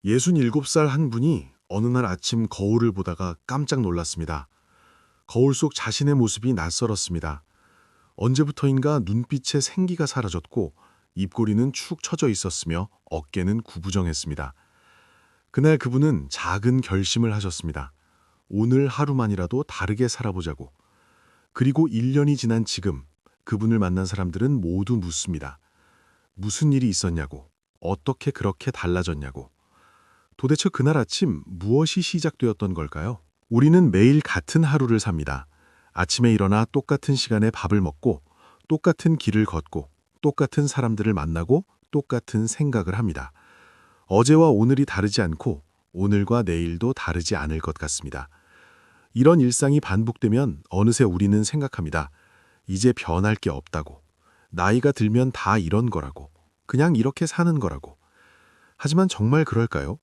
67살 한 분이 어느 날 아침 거울을 보다가 깜짝 놀랐습니다. 거울 속 자신의 모습이 낯설었습니다. 언제부터인가 눈빛에 생기가 사라졌고 입꼬리는 축 처져 있었으며 어깨는 구부정했습니다. 그날 그분은 작은 결심을 하셨습니다. 오늘 하루만이라도 다르게 살아보자고. 그리고 1년이 지난 지금 그분을 만난 사람들은 모두 묻습니다. 무슨 일이 있었냐고, 어떻게 그렇게 달라졌냐고. 도대체 그날 아침 무엇이 시작되었던 걸까요? 우리는 매일 같은 하루를 삽니다. 아침에 일어나 똑같은 시간에 밥을 먹고, 똑같은 길을 걷고, 똑같은 사람들을 만나고, 똑같은 생각을 합니다. 어제와 오늘이 다르지 않고, 오늘과 내일도 다르지 않을 것 같습니다. 이런 일상이 반복되면 어느새 우리는 생각합니다. 이제 변할 게 없다고. 나이가 들면 다 이런 거라고. 그냥 이렇게 사는 거라고. 하지만 정말 그럴까요?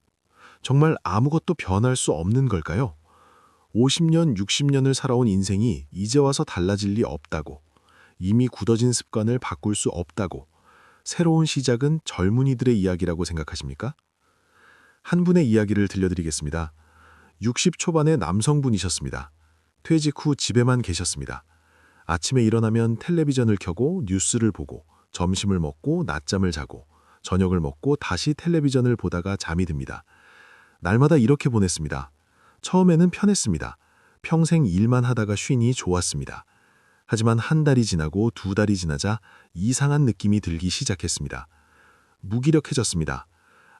정말 아무것도 변할 수 없는 걸까요? 50년, 60년을 살아온 인생이 이제 와서 달라질 리 없다고, 이미 굳어진 습관을 바꿀 수 없다고, 새로운 시작은 젊은이들의 이야기라고 생각하십니까? 한 분의 이야기를 들려드리겠습니다. 60 초반의 남성분이셨습니다. 퇴직 후 집에만 계셨습니다. 아침에 일어나면 텔레비전을 켜고 뉴스를 보고, 점심을 먹고 낮잠을 자고, 저녁을 먹고 다시 텔레비전을 보다가 잠이 듭니다. 날마다 이렇게 보냈습니다. 처음에는 편했습니다. 평생 일만 하다가 쉬니 좋았습니다. 하지만 한 달이 지나고 두 달이 지나자 이상한 느낌이 들기 시작했습니다. 무기력해졌습니다.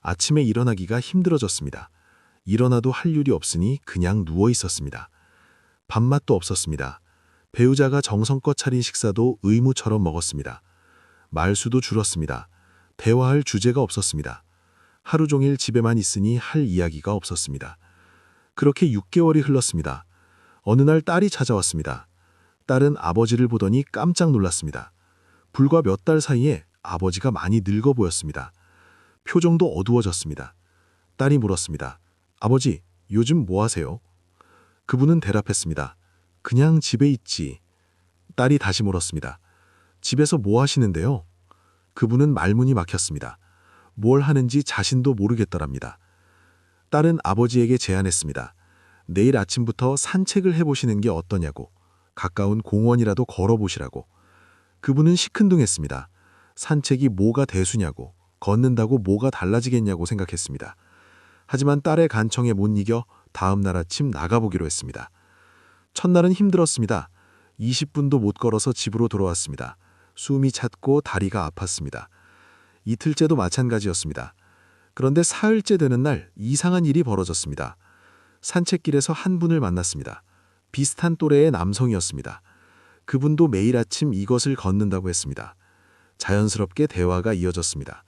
아침에 일어나기가 힘들어졌습니다. 일어나도 할 일이 없으니 그냥 누워 있었습니다. 밥맛도 없었습니다. 배우자가 정성껏 차린 식사도 의무처럼 먹었습니다. 말수도 줄었습니다. 대화할 주제가 없었습니다. 하루 종일 집에만 있으니 할 이야기가 없었습니다. 그렇게 6개월이 흘렀습니다. 어느 날 딸이 찾아왔습니다. 딸은 아버지를 보더니 깜짝 놀랐습니다. 불과 몇 달 사이에 아버지가 많이 늙어 보였습니다. 표정도 어두워졌습니다. 딸이 물었습니다. 아버지, 요즘 뭐 하세요? 그분은 대답했습니다. 그냥 집에 있지. 딸이 다시 물었습니다. 집에서 뭐 하시는데요? 그분은 말문이 막혔습니다. 뭘 하는지 자신도 모르겠더랍니다. 딸은 아버지에게 제안했습니다. 내일 아침부터 산책을 해보시는 게 어떠냐고, 가까운 공원이라도 걸어보시라고. 그분은 시큰둥했습니다. 산책이 뭐가 대수냐고, 걷는다고 뭐가 달라지겠냐고 생각했습니다. 하지만 딸의 간청에 못 이겨 다음 날 아침 나가보기로 했습니다. 첫날은 힘들었습니다. 20분도 못 걸어서 집으로 돌아왔습니다. 숨이 찼고 다리가 아팠습니다. 이틀째도 마찬가지였습니다. 그런데 사흘째 되는 날 이상한 일이 벌어졌습니다. 산책길에서 한 분을 만났습니다. 비슷한 또래의 남성이었습니다. 그분도 매일 아침 이것을 걷는다고 했습니다. 자연스럽게 대화가 이어졌습니다.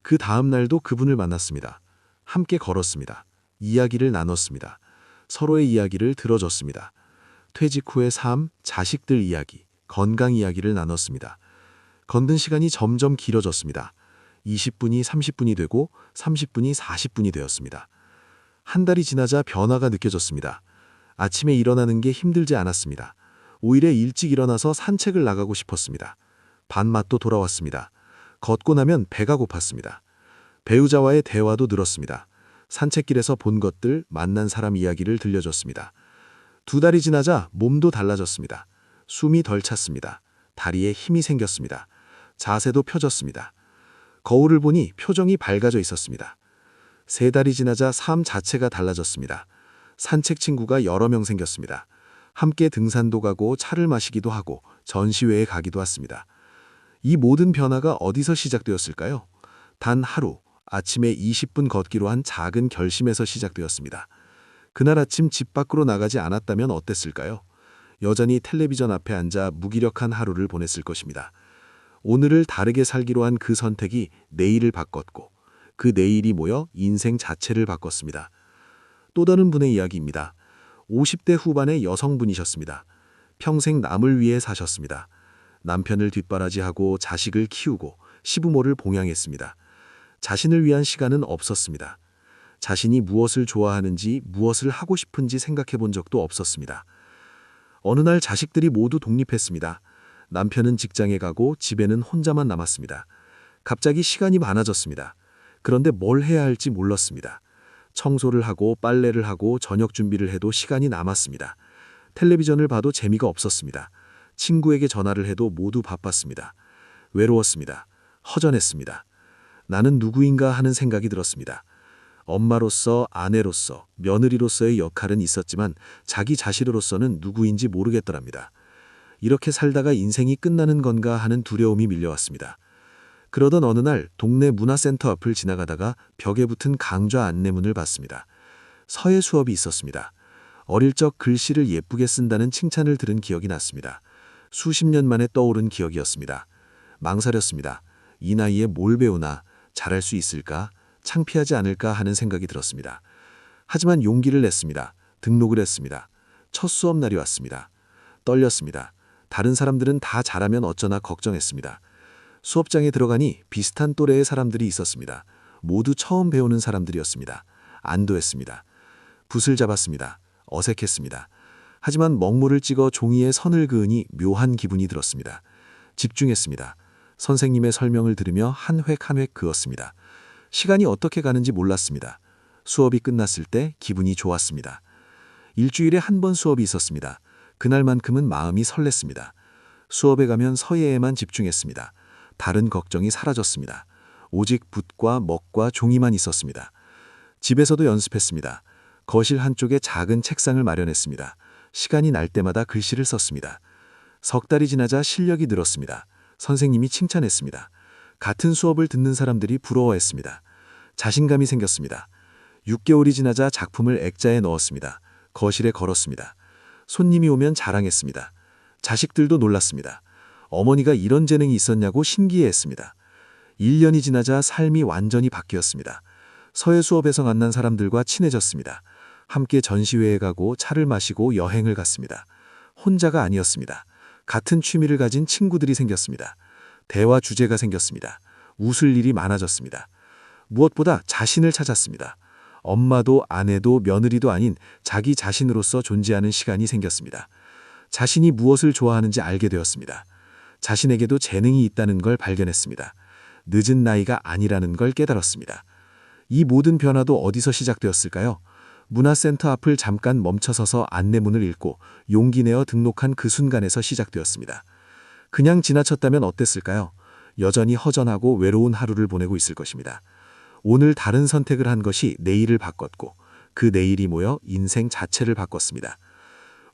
그 다음 날도 그분을 만났습니다. 함께 걸었습니다. 이야기를 나눴습니다. 서로의 이야기를 들어줬습니다. 퇴직 후의 삶, 자식들 이야기, 건강 이야기를 나눴습니다. 걷는 시간이 점점 길어졌습니다. 20분이 30분이 되고 30분이 40분이 되었습니다. 한 달이 지나자 변화가 느껴졌습니다. 아침에 일어나는 게 힘들지 않았습니다. 오히려 일찍 일어나서 산책을 나가고 싶었습니다. 밥맛도 돌아왔습니다. 걷고 나면 배가 고팠습니다. 배우자와의 대화도 늘었습니다. 산책길에서 본 것들, 만난 사람 이야기를 들려줬습니다. 두 달이 지나자 몸도 달라졌습니다. 숨이 덜 찼습니다. 다리에 힘이 생겼습니다. 자세도 펴졌습니다. 거울을 보니 표정이 밝아져 있었습니다. 세 달이 지나자 삶 자체가 달라졌습니다. 산책 친구가 여러 명 생겼습니다. 함께 등산도 가고 차를 마시기도 하고 전시회에 가기도 했습니다. 이 모든 변화가 어디서 시작되었을까요? 단 하루, 아침에 20분 걷기로 한 작은 결심에서 시작되었습니다. 그날 아침 집 밖으로 나가지 않았다면 어땠을까요? 여전히 텔레비전 앞에 앉아 무기력한 하루를 보냈을 것입니다. 오늘을 다르게 살기로 한 그 선택이 내일을 바꿨고, 그 내일이 모여 인생 자체를 바꿨습니다. 또 다른 분의 이야기입니다. 50대 후반의 여성분이셨습니다. 평생 남을 위해 사셨습니다. 남편을 뒷바라지하고 자식을 키우고 시부모를 봉양했습니다. 자신을 위한 시간은 없었습니다. 자신이 무엇을 좋아하는지, 무엇을 하고 싶은지 생각해 본 적도 없었습니다. 어느 날 자식들이 모두 독립했습니다. 남편은 직장에 가고 집에는 혼자만 남았습니다. 갑자기 시간이 많아졌습니다. 그런데 뭘 해야 할지 몰랐습니다. 청소를 하고 빨래를 하고 저녁 준비를 해도 시간이 남았습니다. 텔레비전을 봐도 재미가 없었습니다. 친구에게 전화를 해도 모두 바빴습니다. 외로웠습니다. 허전했습니다. 나는 누구인가 하는 생각이 들었습니다. 엄마로서, 아내로서, 며느리로서의 역할은 있었지만 자기 자신으로서는 누구인지 모르겠더랍니다. 이렇게 살다가 인생이 끝나는 건가 하는 두려움이 밀려왔습니다. 그러던 어느 날 동네 문화센터 앞을 지나가다가 벽에 붙은 강좌 안내문을 봤습니다. 서예 수업이 있었습니다. 어릴 적 글씨를 예쁘게 쓴다는 칭찬을 들은 기억이 났습니다. 수십 년 만에 떠오른 기억이었습니다. 망설였습니다. 이 나이에 뭘 배우나, 잘할 수 있을까, 창피하지 않을까 하는 생각이 들었습니다. 하지만 용기를 냈습니다. 등록을 했습니다. 첫 수업 날이 왔습니다. 떨렸습니다. 다른 사람들은 다 잘하면 어쩌나 걱정했습니다. 수업장에 들어가니 비슷한 또래의 사람들이 있었습니다. 모두 처음 배우는 사람들이었습니다. 안도했습니다. 붓을 잡았습니다. 어색했습니다. 하지만 먹물을 찍어 종이에 선을 그으니 묘한 기분이 들었습니다. 집중했습니다. 선생님의 설명을 들으며 한 획 한 획 그었습니다. 시간이 어떻게 가는지 몰랐습니다. 수업이 끝났을 때 기분이 좋았습니다. 일주일에 한 번 수업이 있었습니다. 그날만큼은 마음이 설렜습니다. 수업에 가면 서예에만 집중했습니다. 다른 걱정이 사라졌습니다. 오직 붓과 먹과 종이만 있었습니다. 집에서도 연습했습니다. 거실 한쪽에 작은 책상을 마련했습니다. 시간이 날 때마다 글씨를 썼습니다. 석 달이 지나자 실력이 늘었습니다. 선생님이 칭찬했습니다. 같은 수업을 듣는 사람들이 부러워했습니다. 자신감이 생겼습니다. 6개월이 지나자 작품을 액자에 넣었습니다. 거실에 걸었습니다. 손님이 오면 자랑했습니다. 자식들도 놀랐습니다. 어머니가 이런 재능이 있었냐고 신기해했습니다. 1년이 지나자 삶이 완전히 바뀌었습니다. 서예 수업에서 만난 사람들과 친해졌습니다. 함께 전시회에 가고 차를 마시고 여행을 갔습니다. 혼자가 아니었습니다. 같은 취미를 가진 친구들이 생겼습니다. 대화 주제가 생겼습니다. 웃을 일이 많아졌습니다. 무엇보다 자신을 찾았습니다. 엄마도 아내도 며느리도 아닌 자기 자신으로서 존재하는 시간이 생겼습니다. 자신이 무엇을 좋아하는지 알게 되었습니다. 자신에게도 재능이 있다는 걸 발견했습니다. 늦은 나이가 아니라는 걸 깨달았습니다. 이 모든 변화도 어디서 시작되었을까요? 문화센터 앞을 잠깐 멈춰서서 안내문을 읽고 용기 내어 등록한 그 순간에서 시작되었습니다. 그냥 지나쳤다면 어땠을까요? 여전히 허전하고 외로운 하루를 보내고 있을 것입니다. 오늘 다른 선택을 한 것이 내일을 바꿨고 그 내일이 모여 인생 자체를 바꿨습니다.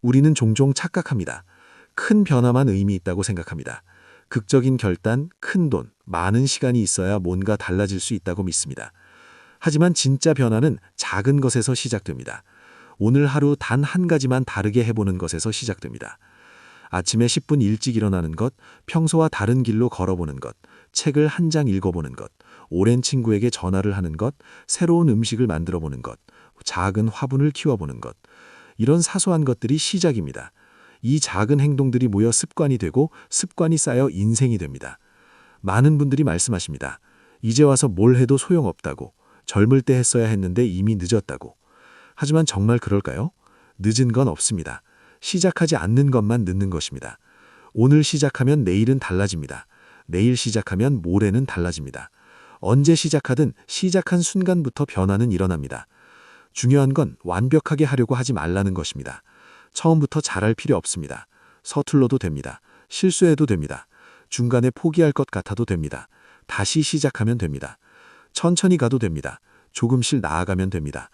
우리는 종종 착각합니다. 큰 변화만 의미 있다고 생각합니다. 극적인 결단, 큰 돈, 많은 시간이 있어야 뭔가 달라질 수 있다고 믿습니다. 하지만 진짜 변화는 작은 것에서 시작됩니다. 오늘 하루 단 한 가지만 다르게 해보는 것에서 시작됩니다. 아침에 10분 일찍 일어나는 것, 평소와 다른 길로 걸어보는 것, 책을 한 장 읽어보는 것, 오랜 친구에게 전화를 하는 것, 새로운 음식을 만들어보는 것, 작은 화분을 키워보는 것. 이런 사소한 것들이 시작입니다. 이 작은 행동들이 모여 습관이 되고 습관이 쌓여 인생이 됩니다. 많은 분들이 말씀하십니다. 이제 와서 뭘 해도 소용없다고, 젊을 때 했어야 했는데 이미 늦었다고. 하지만 정말 그럴까요? 늦은 건 없습니다. 시작하지 않는 것만 늦는 것입니다. 오늘 시작하면 내일은 달라집니다. 내일 시작하면 모레는 달라집니다. 언제 시작하든 시작한 순간부터 변화는 일어납니다. 중요한 건 완벽하게 하려고 하지 말라는 것입니다. 처음부터 잘할 필요 없습니다. 서툴러도 됩니다. 실수해도 됩니다. 중간에 포기할 것 같아도 됩니다. 다시 시작하면 됩니다. 천천히 가도 됩니다. 조금씩 나아가면 됩니다.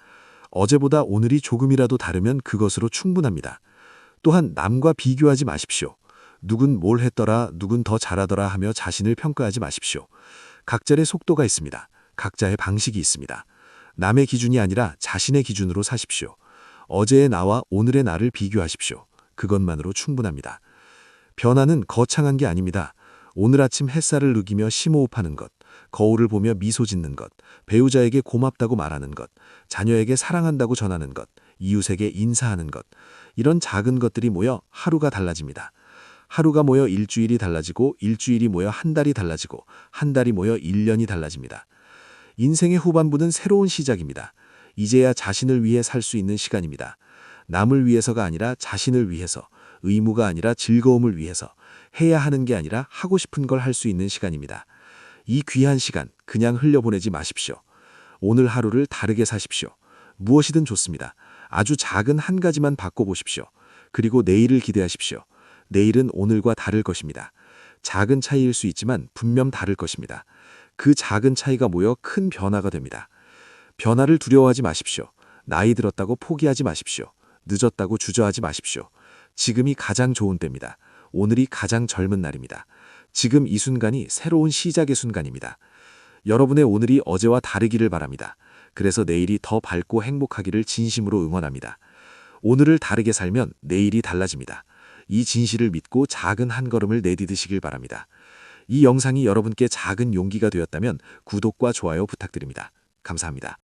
어제보다 오늘이 조금이라도 다르면 그것으로 충분합니다. 또한 남과 비교하지 마십시오. 누군 뭘 했더라, 누군 더 잘하더라 하며 자신을 평가하지 마십시오. 각자의 속도가 있습니다. 각자의 방식이 있습니다. 남의 기준이 아니라 자신의 기준으로 사십시오. 어제의 나와 오늘의 나를 비교하십시오. 그것만으로 충분합니다. 변화는 거창한 게 아닙니다. 오늘 아침 햇살을 누기며 심호흡하는 것, 거울을 보며 미소 짓는 것, 배우자에게 고맙다고 말하는 것, 자녀에게 사랑한다고 전하는 것, 이웃에게 인사하는 것. 이런 작은 것들이 모여 하루가 달라집니다. 하루가 모여 일주일이 달라지고 일주일이 모여 한 달이 달라지고 한 달이 모여 1년이 달라집니다. 인생의 후반부는 새로운 시작입니다. 이제야 자신을 위해 살 수 있는 시간입니다. 남을 위해서가 아니라 자신을 위해서, 의무가 아니라 즐거움을 위해서, 해야 하는 게 아니라 하고 싶은 걸 할 수 있는 시간입니다. 이 귀한 시간 그냥 흘려보내지 마십시오. 오늘 하루를 다르게 사십시오. 무엇이든 좋습니다. 아주 작은 한 가지만 바꿔보십시오. 그리고 내일을 기대하십시오. 내일은 오늘과 다를 것입니다. 작은 차이일 수 있지만 분명 다를 것입니다. 그 작은 차이가 모여 큰 변화가 됩니다. 변화를 두려워하지 마십시오. 나이 들었다고 포기하지 마십시오. 늦었다고 주저하지 마십시오. 지금이 가장 좋은 때입니다. 오늘이 가장 젊은 날입니다. 지금 이 순간이 새로운 시작의 순간입니다. 여러분의 오늘이 어제와 다르기를 바랍니다. 그래서 내일이 더 밝고 행복하기를 진심으로 응원합니다. 오늘을 다르게 살면 내일이 달라집니다. 이 진실을 믿고 작은 한 걸음을 내디디시길 바랍니다. 이 영상이 여러분께 작은 용기가 되었다면 구독과 좋아요 부탁드립니다. 감사합니다.